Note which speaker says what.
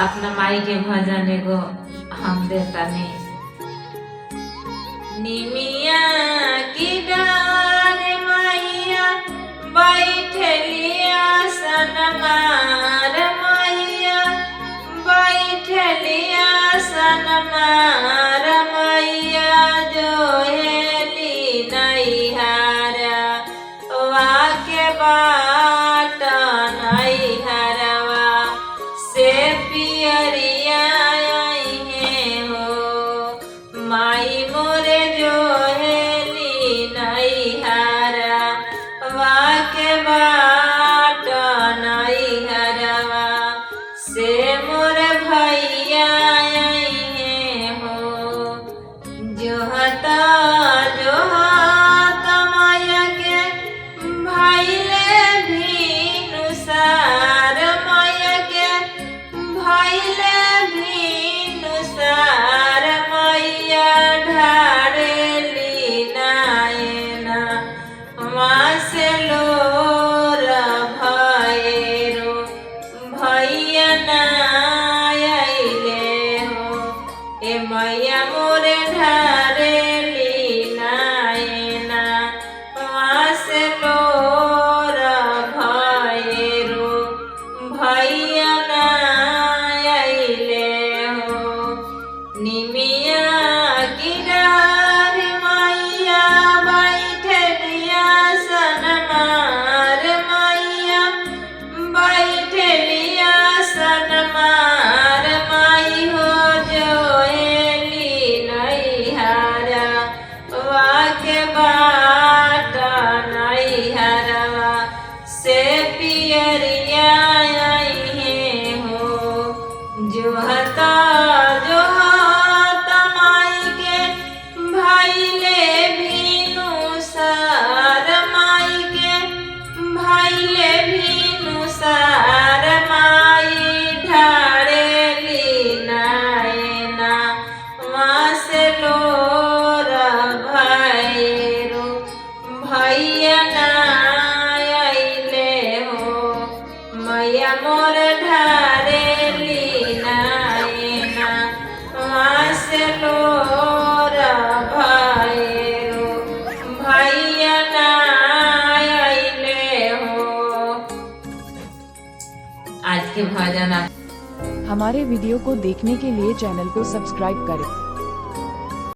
Speaker 1: अपना माई के भजन एगो हम देतानी। निमिया की डार मैया बैठलिया सनमार मैया बैठलिया सनमार मैया जो हेली नैहारा वाके बाट नैहरवा से पियरिया हो माई मोरे जो हेली नैहरा वाके बाट नैहरवा से मोरे भैया हो जोहता जोहता माया के भाईले भीनुसार माया के भाईले भीनुसार मैया ढारेली नायना माँ से लोर भैरो भैया नायले हो ए मैया मोरे ढारेली नायना माँ से लोर भैरो भैया नायले हो निमिया की डार मैया बैठलिया सनमार मैया बैठलिया सनमार माई हो जो हेली नैहरा वाके बाट नैहरवा से पियरिया हो जोहता जोहता माई के भाईले भीनुसार माई के भाईले भीनुसार माई ढारेली नायना माँ से लोर भैरो भैया नायले हो मैया मोर ढारेली नायना माँ से लोर भैरो भैया नायले हो। आज के भजन
Speaker 2: हमारे वीडियो को देखने के लिए चैनल को सब्सक्राइब करें।